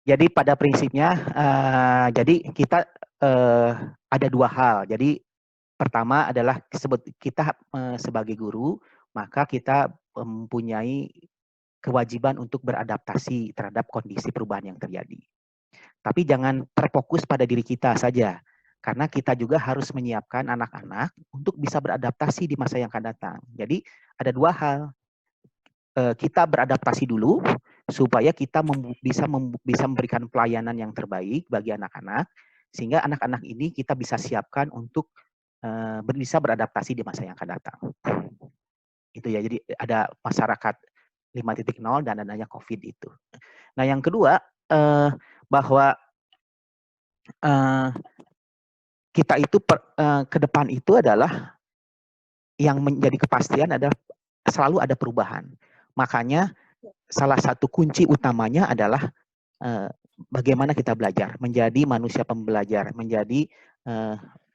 Jadi pada prinsipnya, jadi kita ada dua hal. Jadi pertama adalah kita sebagai guru, maka kita mempunyai kewajiban untuk beradaptasi terhadap kondisi perubahan yang terjadi. Tapi jangan terfokus pada diri kita saja, karena kita juga harus menyiapkan anak-anak untuk bisa beradaptasi di masa yang akan datang. Jadi ada dua hal, kita beradaptasi dulu supaya kita bisa memberikan pelayanan yang terbaik bagi anak-anak, sehingga anak-anak ini kita bisa siapkan untuk bisa beradaptasi di masa yang akan datang. Itu ya, jadi ada masyarakat 5.0 dan adanya COVID itu. Nah, yang kedua, bahwa kita itu ke depan itu adalah yang menjadi kepastian adalah selalu ada perubahan. Makanya salah satu kunci utamanya adalah bagaimana kita belajar, menjadi manusia pembelajar, menjadi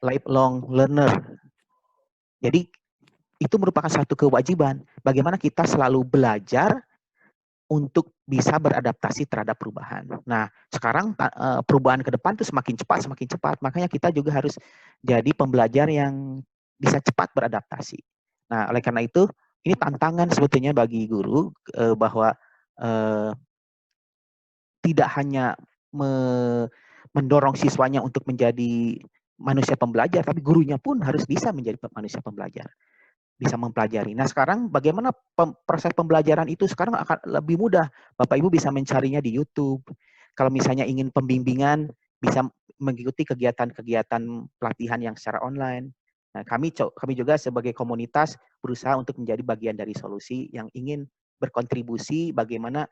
lifelong learner. Jadi itu merupakan satu kewajiban. Bagaimana kita selalu belajar untuk bisa beradaptasi terhadap perubahan. Nah, sekarang perubahan ke depan itu semakin cepat. Makanya kita juga harus jadi pembelajar yang bisa cepat beradaptasi. Nah, oleh karena itu, ini tantangan sebetulnya bagi guru bahwa tidak hanya mendorong siswanya untuk menjadi manusia pembelajar, tapi gurunya pun harus bisa menjadi manusia pembelajar, bisa mempelajari. Nah, sekarang bagaimana proses pembelajaran itu sekarang akan lebih mudah. Bapak Ibu bisa mencarinya di YouTube. Kalau misalnya ingin pembimbingan, bisa mengikuti kegiatan-kegiatan pelatihan yang secara online. Nah, kami juga sebagai komunitas berusaha untuk menjadi bagian dari solusi yang ingin berkontribusi bagaimana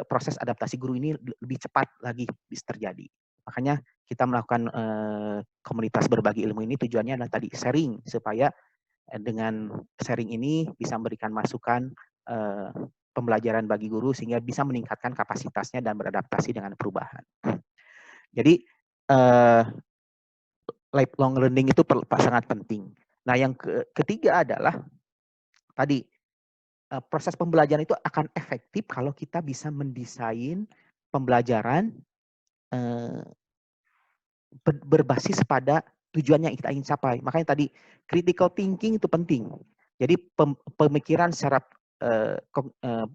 proses adaptasi guru ini lebih cepat lagi bisa terjadi. Makanya kita melakukan komunitas berbagi ilmu ini tujuannya adalah tadi sharing, supaya dengan sharing ini bisa memberikan masukan pembelajaran bagi guru sehingga bisa meningkatkan kapasitasnya dan beradaptasi dengan perubahan. Jadi lifelong learning itu sangat penting. Nah, yang ketiga adalah tadi proses pembelajaran itu akan efektif kalau kita bisa mendesain pembelajaran berbasis pada tujuan yang kita ingin capai. Makanya tadi critical thinking itu penting. Jadi pemikiran secara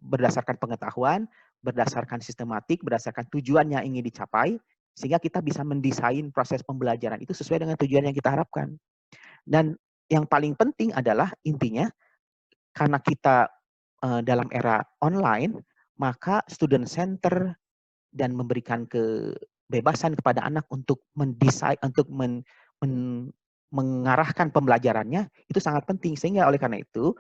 berdasarkan pengetahuan, berdasarkan sistematik, berdasarkan tujuan yang ingin dicapai, sehingga kita bisa mendesain proses pembelajaran itu sesuai dengan tujuan yang kita harapkan. Dan yang paling penting adalah intinya, karena kita dalam era online, maka student center dan memberikan kebebasan kepada anak untuk mendesain, untuk mengarahkan pembelajarannya itu sangat penting. Sehingga oleh karena itu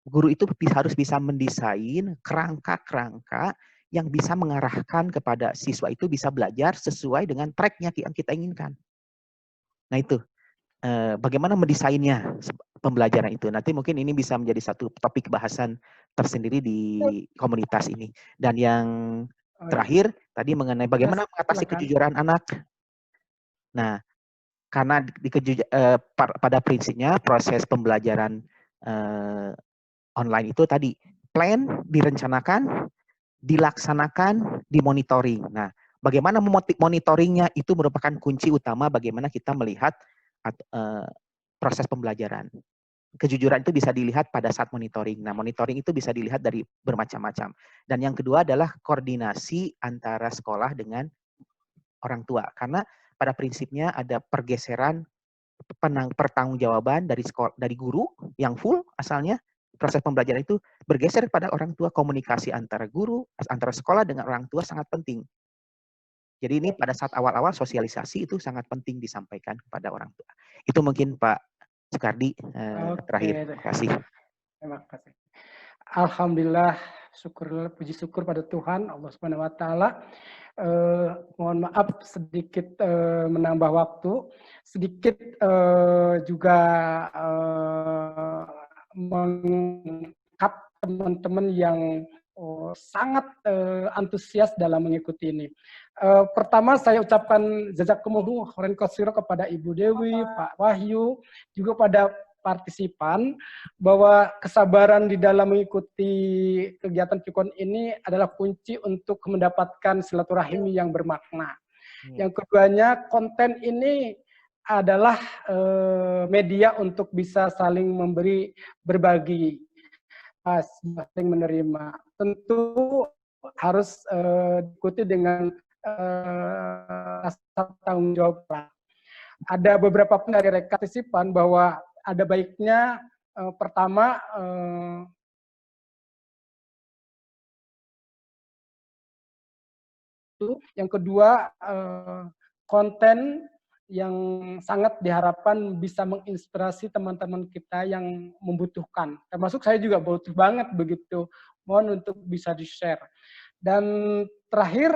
guru itu harus bisa mendesain kerangka-kerangka yang bisa mengarahkan kepada siswa itu bisa belajar sesuai dengan track-nya yang kita inginkan. Nah, itu bagaimana mendesainnya pembelajaran itu. Nanti mungkin ini bisa menjadi satu topik bahasan tersendiri di komunitas ini. Dan yang terakhir tadi mengenai bagaimana mengatasi kejujuran anak. Nah, karena pada prinsipnya proses pembelajaran online itu tadi plan, direncanakan, dilaksanakan, dimonitoring. Nah, bagaimana monitoringnya itu merupakan kunci utama bagaimana kita melihat proses pembelajaran. Kejujuran itu bisa dilihat pada saat monitoring. Nah, monitoring itu bisa dilihat dari bermacam-macam. Dan yang kedua adalah koordinasi antara sekolah dengan orang tua. Karena pada prinsipnya ada pergeseran pertanggungjawaban dari guru yang full asalnya, proses pembelajaran itu bergeser pada orang tua. Komunikasi antara guru, antara sekolah dengan orang tua sangat penting. Jadi ini pada saat awal-awal sosialisasi itu sangat penting disampaikan kepada orang tua. Itu mungkin Pak Soekardi terakhir. Terima kasih. Terima kasih. Alhamdulillah, puji syukur pada Tuhan Allah Subhanahu Wa Taala. Mohon maaf sedikit menambah waktu, sedikit juga mengangkat teman-teman yang sangat antusias dalam mengikuti ini. Pertama saya ucapkan jazakumullah khairan katsira kepada Ibu Dewi, Pak Wahyu, juga pada partisipan bahwa kesabaran di dalam mengikuti kegiatan Pikon ini adalah kunci untuk mendapatkan silaturahim yang bermakna. Yang keduanya, konten ini adalah media untuk bisa saling memberi, berbagi, saling menerima. Tentu harus diikuti dengan rasa tanggung jawab. Ada beberapa pun dari partisipan bahwa ada baiknya pertama yang kedua konten yang sangat diharapkan bisa menginspirasi teman-teman kita yang membutuhkan. Termasuk saya juga butuh banget begitu. Mohon untuk bisa di-share. Dan terakhir